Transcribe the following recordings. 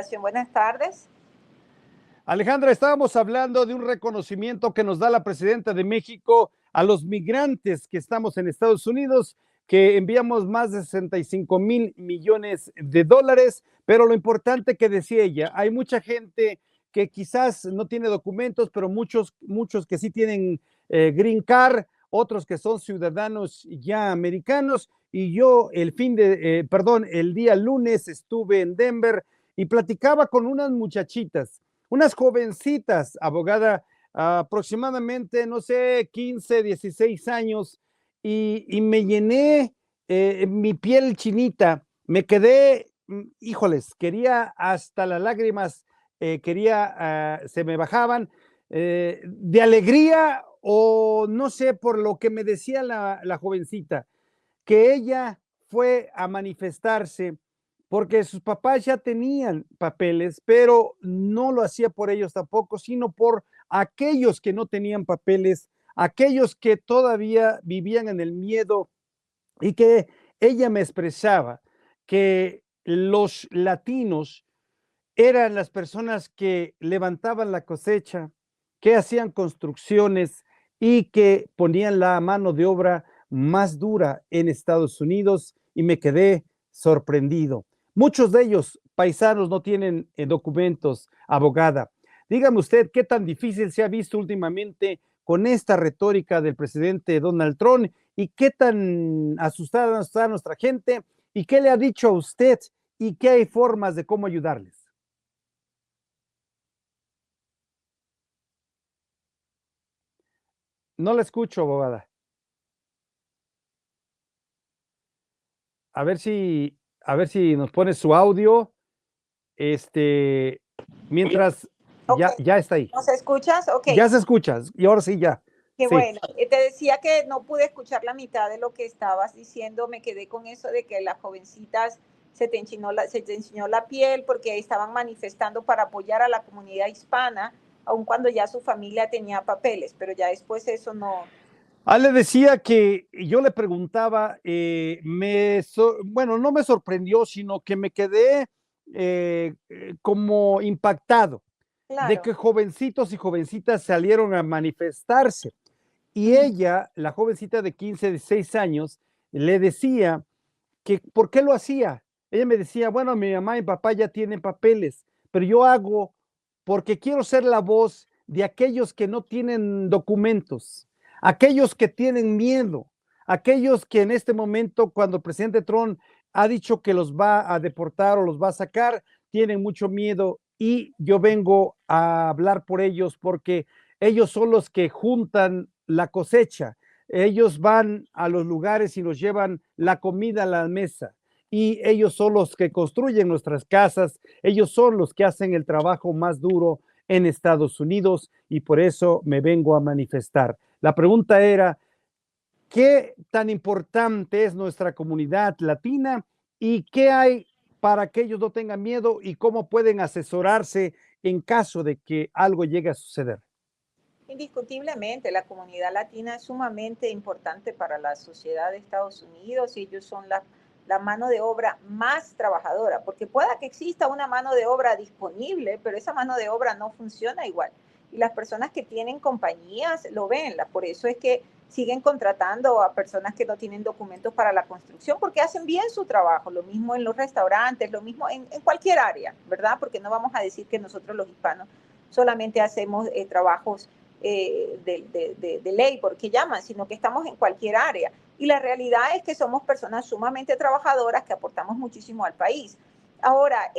comunicación. Buenas tardes. Alejandra, estábamos hablando de un reconocimiento que nos da la presidenta de México a los migrantes que estamos en Estados Unidos, que enviamos más de 65 mil millones de dólares, pero lo importante que decía ella, hay mucha gente que quizás no tiene documentos, pero muchos que sí tienen green card, otros que son ciudadanos ya americanos, y yo el día lunes estuve en Denver y platicaba con unas muchachitas, unas jovencitas, abogada, aproximadamente, no sé, 15, 16 años, y me llené mi piel chinita, me quedé, híjoles, quería hasta las lágrimas, se me bajaban de alegría o no sé, por lo que me decía la jovencita, que ella fue a manifestarse porque sus papás ya tenían papeles, pero no lo hacía por ellos tampoco, sino por aquellos que no tenían papeles, aquellos que todavía vivían en el miedo, y que ella me expresaba que los latinos eran las personas que levantaban la cosecha, que hacían construcciones y que ponían la mano de obra más dura en Estados Unidos, y me quedé sorprendido. Muchos de ellos, paisanos, no tienen documentos, abogada. Dígame usted qué tan difícil se ha visto últimamente con esta retórica del presidente Donald Trump, y qué tan asustada está nuestra gente, y qué le ha dicho a usted, y qué hay formas de cómo ayudarles. No la escucho, abogada. A ver si nos pone su audio. Mientras Ok, ya está ahí. ¿nos escuchas? Ok, Ya se escucha, y ahora sí ya. qué Sí. bueno. Te decía que no pude escuchar la mitad de lo que estabas diciendo. Me quedé con eso de que las jovencitas se te enchinó la piel porque estaban manifestando para apoyar a la comunidad hispana, aun cuando ya su familia tenía papeles, pero ya después eso no. Le decía que yo le preguntaba, bueno, no me sorprendió, sino que me quedé como impactado de Claro. que jovencitos y jovencitas salieron a manifestarse. Y ella, la jovencita de 15, 16 años, le decía que por qué lo hacía. Ella me decía, bueno, mi mamá y papá ya tienen papeles, pero yo hago porque quiero ser la voz de aquellos que no tienen documentos, aquellos que tienen miedo, aquellos que en este momento, cuando el presidente Trump ha dicho que los va a deportar o los va a sacar, tienen mucho miedo, y yo vengo a hablar por ellos porque ellos son los que juntan la cosecha. Ellos van a los lugares y nos llevan la comida a la mesa, y ellos son los que construyen nuestras casas, ellos son los que hacen el trabajo más duro en Estados Unidos, y por eso me vengo a manifestar. La pregunta era, ¿qué tan importante es nuestra comunidad latina y qué hay para que ellos no tengan miedo y cómo pueden asesorarse en caso de que algo llegue a suceder? Indiscutiblemente, la comunidad latina es sumamente importante para la sociedad de Estados Unidos y ellos son la mano de obra más trabajadora, porque pueda que exista una mano de obra disponible, pero esa mano de obra no funciona igual. Y las personas que tienen compañías lo ven, por eso es que siguen contratando a personas que no tienen documentos para la construcción, porque hacen bien su trabajo, lo mismo en los restaurantes, lo mismo en cualquier área, ¿verdad? Porque no vamos a decir que nosotros los hispanos solamente hacemos trabajos de ley, porque llaman, sino que estamos en cualquier área. Y la realidad es que somos personas sumamente trabajadoras que aportamos muchísimo al país. Ahora,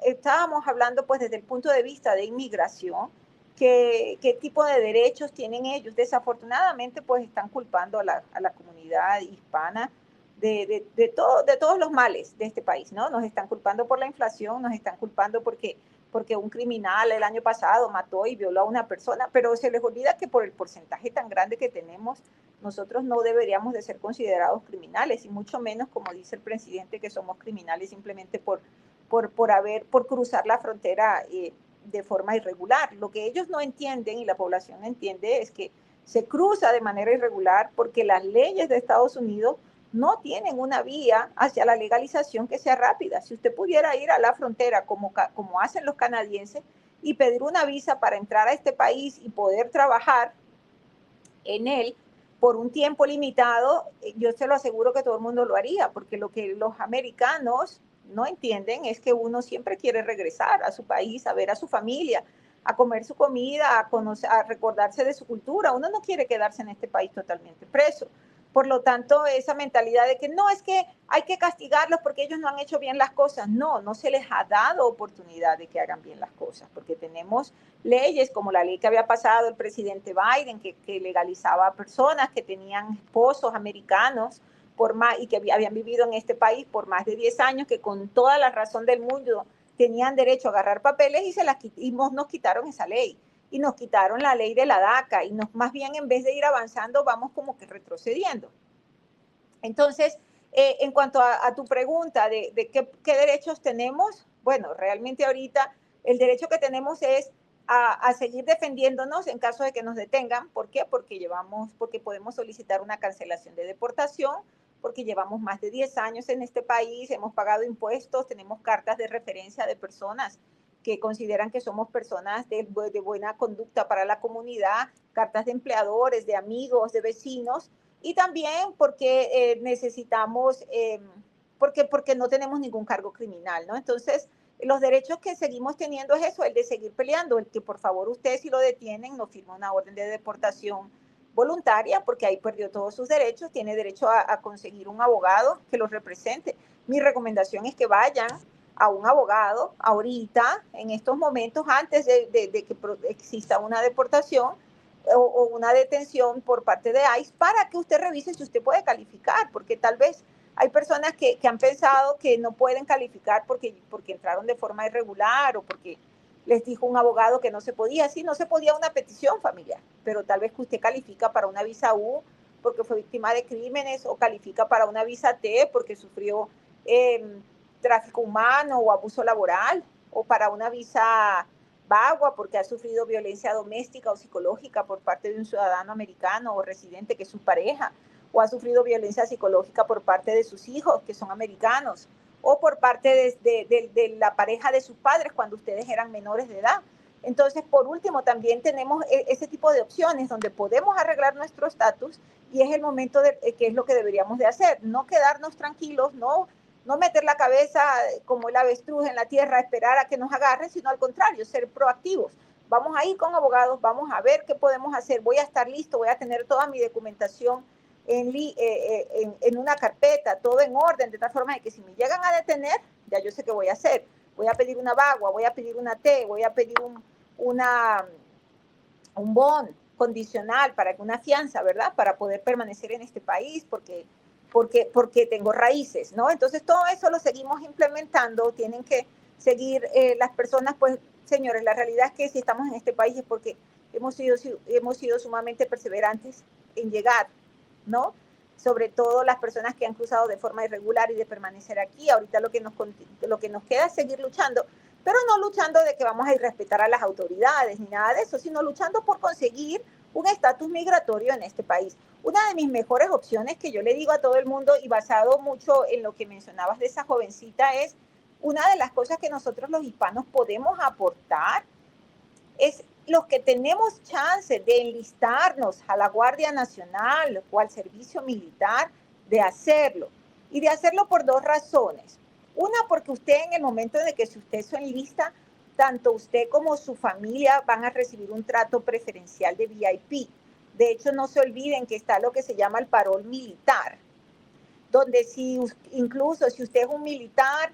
estábamos hablando pues desde el punto de vista de inmigración, qué tipo de derechos tienen ellos. Desafortunadamente pues están culpando a la comunidad hispana de todos los males de este país, ¿no? Nos están culpando por la inflación, nos están culpando porque un criminal el año pasado mató y violó a una persona, pero se les olvida que por el porcentaje tan grande que tenemos, nosotros no deberíamos de ser considerados criminales, y mucho menos, como dice el presidente, que somos criminales simplemente por cruzar la frontera de forma irregular. Lo que ellos no entienden y la población no entiende es que se cruza de manera irregular porque las leyes de Estados Unidos no tienen una vía hacia la legalización que sea rápida. Si usted pudiera ir a la frontera como hacen los canadienses y pedir una visa para entrar a este país y poder trabajar en él por un tiempo limitado, yo se lo aseguro que todo el mundo lo haría, porque lo que los americanos no entienden es que uno siempre quiere regresar a su país, a ver a su familia, a comer su comida, a recordarse de su cultura. Uno no quiere quedarse en este país totalmente preso. Por lo tanto, esa mentalidad de que no, es que hay que castigarlos porque ellos no han hecho bien las cosas. No, no se les ha dado oportunidad de que hagan bien las cosas, porque tenemos leyes como la ley que había pasado el presidente Biden, que legalizaba a personas que tenían esposos americanos y que habían vivido en este país por más de 10 años, que con toda la razón del mundo tenían derecho a agarrar papeles y nos quitaron esa ley. Y nos quitaron la ley de la DACA y más bien en vez de ir avanzando vamos como que retrocediendo. Entonces, en cuanto a tu pregunta de qué derechos tenemos, bueno, realmente ahorita el derecho que tenemos es a seguir defendiéndonos en caso de que nos detengan. ¿Por qué? Porque podemos solicitar una cancelación de deportación, porque llevamos más de 10 años en este país, hemos pagado impuestos, tenemos cartas de referencia de personas que consideran que somos personas de buena conducta para la comunidad, cartas de empleadores, de amigos, de vecinos, y también porque porque no tenemos ningún cargo criminal, ¿no? Entonces, los derechos que seguimos teniendo es eso, el de seguir peleando, el que por favor usted si lo detienen no firma una orden de deportación voluntaria, porque ahí perdió todos sus derechos, tiene derecho a conseguir un abogado que los represente. Mi recomendación es que vayan a un abogado ahorita, en estos momentos, antes de que exista una deportación o una detención por parte de ICE, para que usted revise si usted puede calificar, porque tal vez hay personas que han pensado que no pueden calificar porque entraron de forma irregular o porque les dijo un abogado que no se podía. Sí, no se podía una petición familiar, pero tal vez que usted califica para una visa U porque fue víctima de crímenes, o califica para una visa T porque sufrió tráfico humano o abuso laboral, o para una visa VAWA porque ha sufrido violencia doméstica o psicológica por parte de un ciudadano americano o residente que es su pareja, o ha sufrido violencia psicológica por parte de sus hijos que son americanos, o por parte de la pareja de sus padres cuando ustedes eran menores de edad. Entonces, por último, también tenemos ese tipo de opciones donde podemos arreglar nuestro estatus, y es el momento que es lo que deberíamos de hacer, no quedarnos tranquilos, no meter la cabeza como el avestruz en la tierra, esperar a que nos agarren, sino al contrario, ser proactivos. Vamos a ir con abogados, vamos a ver qué podemos hacer, voy a estar listo, voy a tener toda mi documentación en una carpeta, todo en orden, de tal forma de que si me llegan a detener, ya yo sé qué voy a hacer. Voy a pedir una VAWA, voy a pedir una T, voy a pedir un bond condicional, para una fianza, ¿verdad? Para poder permanecer en este país, porque tengo raíces, ¿no? Entonces todo eso lo seguimos implementando, tienen que seguir las personas, pues señores, la realidad es que si estamos en este país es porque hemos sido sumamente perseverantes en llegar, ¿no? Sobre todo las personas que han cruzado de forma irregular y de permanecer aquí. Ahorita lo que nos queda es seguir luchando, pero no luchando de que vamos a irrespetar a las autoridades ni nada de eso, sino luchando por conseguir un estatus migratorio en este país. Una de mis mejores opciones que yo le digo a todo el mundo, y basado mucho en lo que mencionabas de esa jovencita, es una de las cosas que nosotros los hispanos podemos aportar, es los que tenemos chance de enlistarnos a la Guardia Nacional o al servicio militar, de hacerlo. Y de hacerlo por dos razones. Una, porque usted en el momento de que si usted se enlista, tanto usted como su familia van a recibir un trato preferencial de VIP. De hecho, no se olviden que está lo que se llama el parol militar, donde incluso si usted es un militar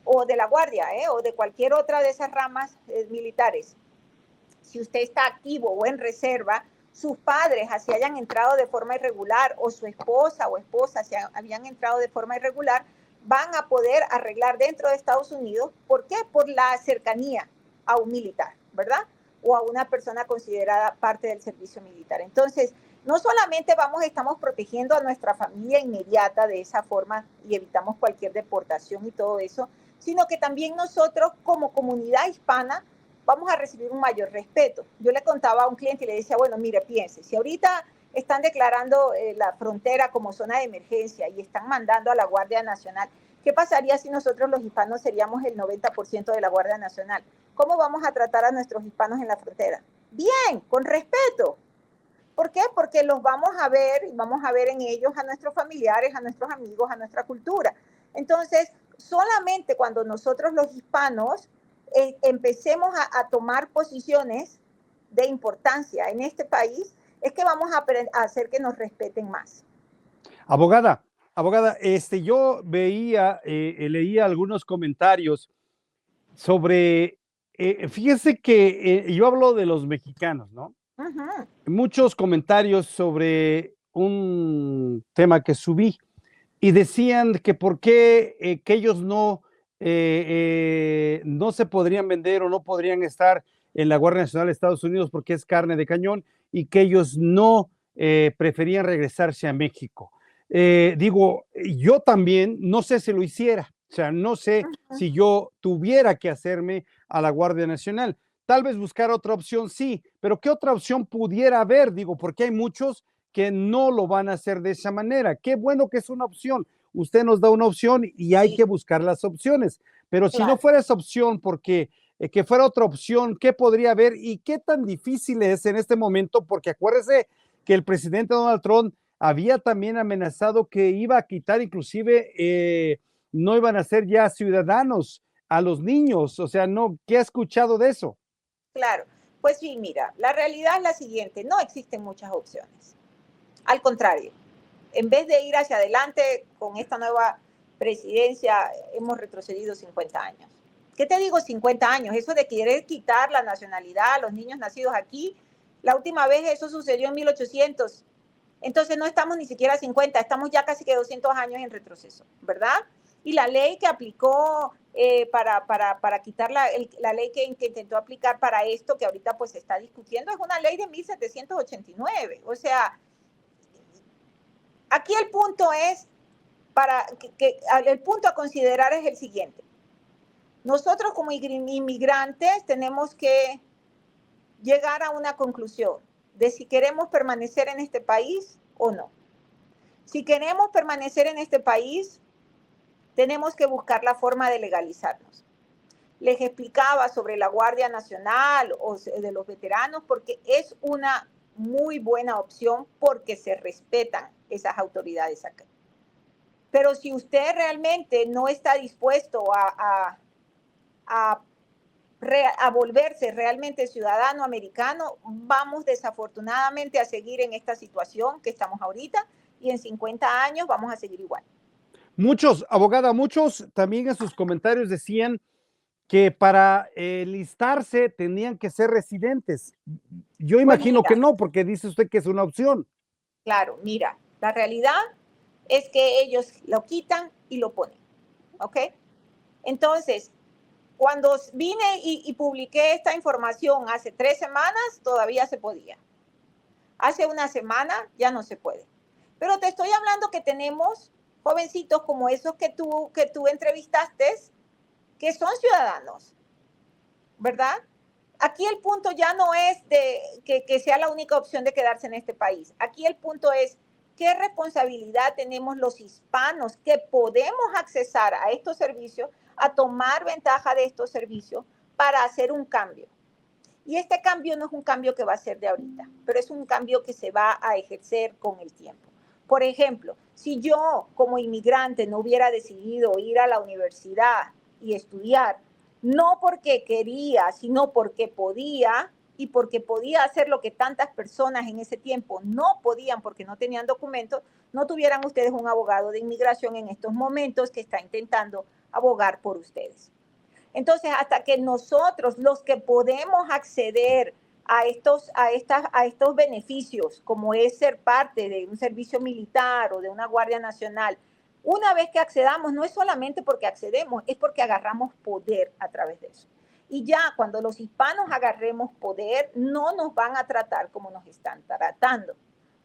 o de la Guardia o de cualquier otra de esas ramas militares, si usted está activo o en reserva, sus padres, así hayan entrado de forma irregular, o su esposa o esposa, si habían entrado de forma irregular, van a poder arreglar dentro de Estados Unidos. ¿Por qué? Por la cercanía a un militar, ¿verdad? O a una persona considerada parte del servicio militar. Entonces, no solamente estamos protegiendo a nuestra familia inmediata de esa forma y evitamos cualquier deportación y todo eso, sino que también nosotros como comunidad hispana vamos a recibir un mayor respeto. Yo le contaba a un cliente y le decía, bueno, mire, piense, si ahorita están declarando la frontera como zona de emergencia y están mandando a la Guardia Nacional. ¿Qué pasaría si nosotros los hispanos seríamos el 90% de la Guardia Nacional? ¿Cómo vamos a tratar a nuestros hispanos en la frontera? Bien, con respeto. ¿Por qué? Porque los vamos a ver y vamos a ver en ellos a nuestros familiares, a nuestros amigos, a nuestra cultura. Entonces, solamente cuando nosotros los hispanos empecemos a tomar posiciones de importancia en este país, es que vamos a hacer que nos respeten más. Abogada, yo leía algunos comentarios sobre, fíjese que yo hablo de los mexicanos, ¿no? Uh-huh. Muchos comentarios sobre un tema que subí y decían que por qué que ellos no se podrían vender o no podrían estar en la Guardia Nacional de Estados Unidos porque es carne de cañón y que ellos no preferían regresarse a México. Digo, yo también no sé si lo hiciera, o sea, no sé si yo tuviera que hacerme a la Guardia Nacional. Tal vez buscar otra opción, sí, pero ¿qué otra opción pudiera haber? Digo, porque hay muchos que no lo van a hacer de esa manera. Qué bueno que es una opción. Usted nos da una opción y hay que buscar las opciones. Pero si no fuera esa opción, porque que fuera otra opción, ¿qué podría haber y qué tan difícil es en este momento? Porque acuérdese que el presidente Donald Trump había también amenazado que iba a quitar, inclusive no iban a ser ya ciudadanos a los niños. O sea, no, ¿qué ha escuchado de eso? Claro, pues sí, mira, la realidad es la siguiente, no existen muchas opciones. Al contrario, en vez de ir hacia adelante con esta nueva presidencia, hemos retrocedido 50 años. ¿Qué te digo 50 años? Eso de querer quitar la nacionalidad a los niños nacidos aquí, la última vez eso sucedió en 1800. Entonces no estamos ni siquiera a 50, estamos ya casi que 200 años en retroceso, ¿verdad? Y la ley que aplicó para quitar la ley que intentó aplicar para esto, que ahorita pues se está discutiendo, es una ley de 1789. O sea, aquí el punto es, el punto a considerar es el siguiente. Nosotros como inmigrantes tenemos que llegar a una conclusión de si queremos permanecer en este país o no. Si queremos permanecer en este país, tenemos que buscar la forma de legalizarnos. Les explicaba sobre la Guardia Nacional o de los veteranos porque es una muy buena opción porque se respetan esas autoridades acá. Pero si usted realmente no está dispuesto a volverse realmente ciudadano americano, vamos desafortunadamente a seguir en esta situación que estamos ahorita y en 50 años vamos a seguir igual. Muchos, abogada, muchos también en sus comentarios decían que para listarse tenían que ser residentes. Yo imagino que no, porque dice usted que es una opción. Claro, mira, la realidad es que ellos lo quitan y lo ponen, ¿ok? Entonces, cuando vine y publiqué esta información hace 3 semanas, todavía se podía. Hace una semana ya no se puede. Pero te estoy hablando que tenemos jovencitos como esos que tú entrevistaste, que son ciudadanos, ¿verdad? Aquí el punto ya no es de que sea la única opción de quedarse en este país. Aquí el punto es qué responsabilidad tenemos los hispanos que podemos accesar a estos servicios, a tomar ventaja de estos servicios para hacer un cambio. Y este cambio no es un cambio que va a ser de ahorita, pero es un cambio que se va a ejercer con el tiempo. Por ejemplo, si yo como inmigrante no hubiera decidido ir a la universidad y estudiar, no porque quería, sino porque podía, y porque podía hacer lo que tantas personas en ese tiempo no podían porque no tenían documentos, no tuvieran ustedes un abogado de inmigración en estos momentos que está intentando abogar por ustedes. Entonces, hasta que nosotros, los que podemos acceder a estos beneficios, como es ser parte de un servicio militar o de una Guardia Nacional, una vez que accedamos, no es solamente porque accedemos, es porque agarramos poder a través de eso. Y ya cuando los hispanos agarremos poder, no nos van a tratar como nos están tratando.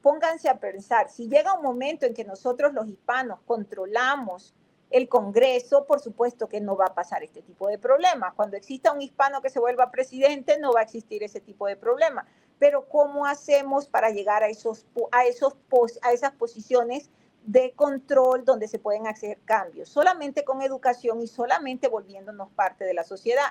Pónganse a pensar, si llega un momento en que nosotros los hispanos controlamos el Congreso, por supuesto que no va a pasar este tipo de problemas. Cuando exista un hispano que se vuelva presidente, no va a existir ese tipo de problema. pero ¿cómo hacemos para llegar a esas posiciones de control donde se pueden hacer cambios? Solamente con educación y solamente volviéndonos parte de la sociedad.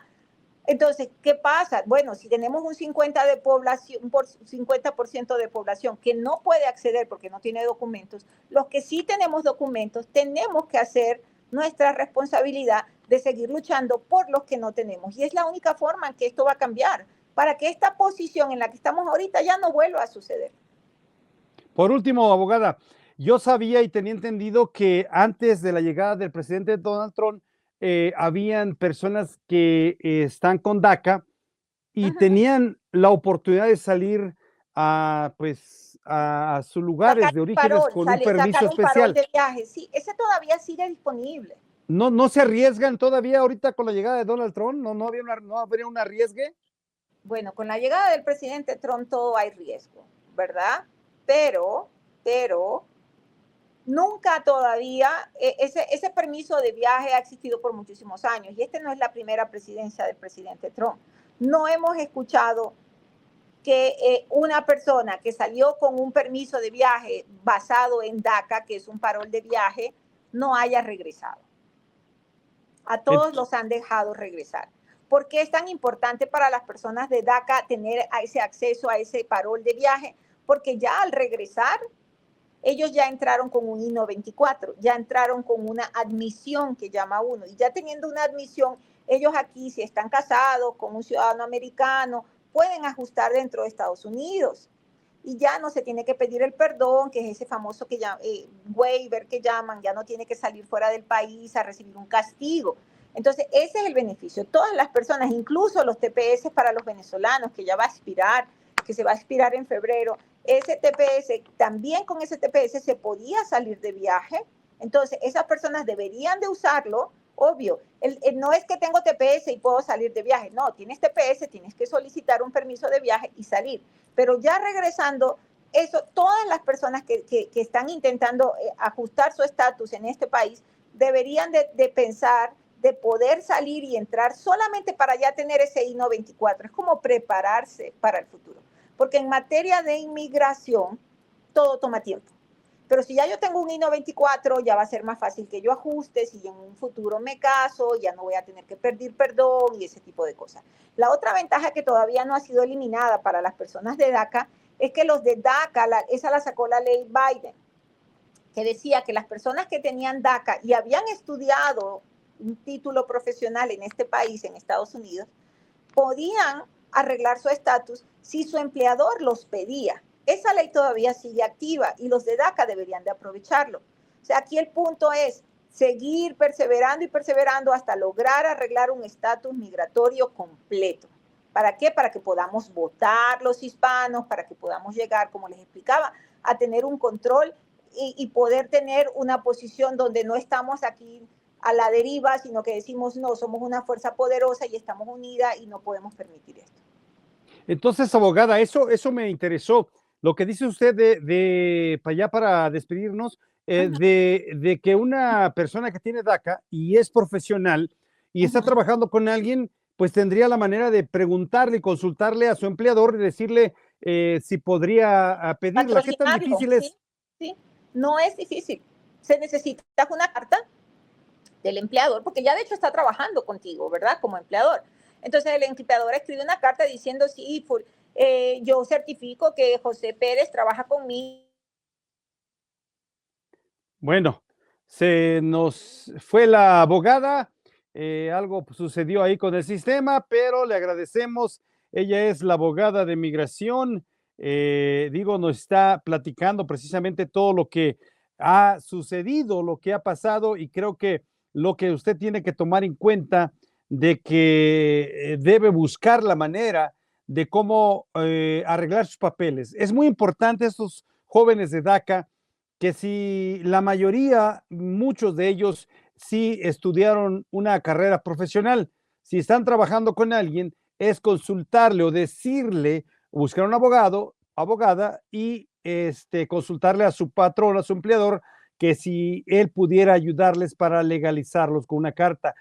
Entonces, ¿qué pasa? Bueno, si tenemos un 50% de población que no puede acceder porque no tiene documentos, los que sí tenemos documentos, tenemos que hacer nuestra responsabilidad de seguir luchando por los que no tenemos. Y es la única forma en que esto va a cambiar, para que esta posición en la que estamos ahorita ya no vuelva a suceder. Por último, abogada, yo sabía y tenía entendido que antes de la llegada del presidente Donald Trump, habían personas que están con DACA y tenían la oportunidad de salir a sus lugares Sacar de un orígenes parol, con un sacar permiso un parol especial. de viaje, sí, ese todavía sigue disponible. ¿No, no se arriesgan todavía ahorita con la llegada de Donald Trump? ¿No, no habría un arriesgue? Bueno, con la llegada del presidente Trump todo hay riesgo, ¿verdad? Pero nunca todavía, ese permiso de viaje ha existido por muchísimos años y este no es la primera presidencia del presidente Trump. No hemos escuchado que una persona que salió con un permiso de viaje basado en DACA, que es un parol de viaje, no haya regresado. A todos los han dejado regresar. ¿Por qué es tan importante para las personas de DACA tener ese acceso a ese parol de viaje? Porque ya al regresar, ellos ya entraron con un I-94, ya entraron con una admisión que llama uno, y ya teniendo una admisión, ellos aquí, si están casados con un ciudadano americano, pueden ajustar dentro de Estados Unidos. Y ya no se tiene que pedir el perdón, que es ese famoso waiver que llaman, ya no tiene que salir fuera del país a recibir un castigo. Entonces, ese es el beneficio. Todas las personas, incluso los TPS para los venezolanos, que ya va a expirar, que se va a expirar en febrero, ese TPS, también con ese TPS se podía salir de viaje. Entonces, esas personas deberían de usarlo, obvio. No es que tengo TPS y puedo salir de viaje. No, tienes TPS, tienes que solicitar un permiso de viaje y salir. Pero ya regresando, eso, todas las personas que están intentando ajustar su estatus en este país deberían de pensar de poder salir y entrar solamente para ya tener ese I-94. Es como prepararse para el futuro. Porque en materia de inmigración, todo toma tiempo. Pero si ya yo tengo un I-94, ya va a ser más fácil que yo ajuste, si en un futuro me caso, ya no voy a tener que pedir perdón y ese tipo de cosas. La otra ventaja que todavía no ha sido eliminada para las personas de DACA es que los de DACA, esa la sacó la ley Biden, que decía que las personas que tenían DACA y habían estudiado un título profesional en este país, en Estados Unidos, podían arreglar su estatus si su empleador los pedía. Esa ley todavía sigue activa y los de DACA deberían de aprovecharlo. O sea, aquí el punto es seguir perseverando y perseverando hasta lograr arreglar un estatus migratorio completo. ¿Para qué? Para que podamos votar los hispanos, para que podamos llegar, como les explicaba, a tener un control y poder tener una posición donde no estamos aquí a la deriva, sino que decimos, no, somos una fuerza poderosa y estamos unidas y no podemos permitir esto. Entonces, abogada, eso me interesó. Lo que dice usted para allá, para despedirnos, de que una persona que tiene DACA y es profesional y está trabajando con alguien, pues tendría la manera de preguntarle y consultarle a su empleador y decirle si podría pedirla. ¿Qué tan difícil es? Sí, sí, no es difícil. Se necesita una carta del empleador, porque ya de hecho está trabajando contigo, ¿verdad? Como empleador. Entonces el empleador escribe una carta diciendo, sí, yo certifico que José Pérez trabaja conmigo. Bueno, se nos fue la abogada, algo sucedió ahí con el sistema, pero le agradecemos. Ella es la abogada de migración, nos está platicando precisamente todo lo que ha sucedido, lo que ha pasado, y creo que lo que usted tiene que tomar en cuenta de que debe buscar la manera de cómo arreglar sus papeles. Es muy importante estos jóvenes de DACA, que si la mayoría, muchos de ellos sí estudiaron una carrera profesional, si están trabajando con alguien, es consultarle o decirle, buscar un abogado, abogada y consultarle a su patrón, a su empleador, que si él pudiera ayudarles para legalizarlos con una carta.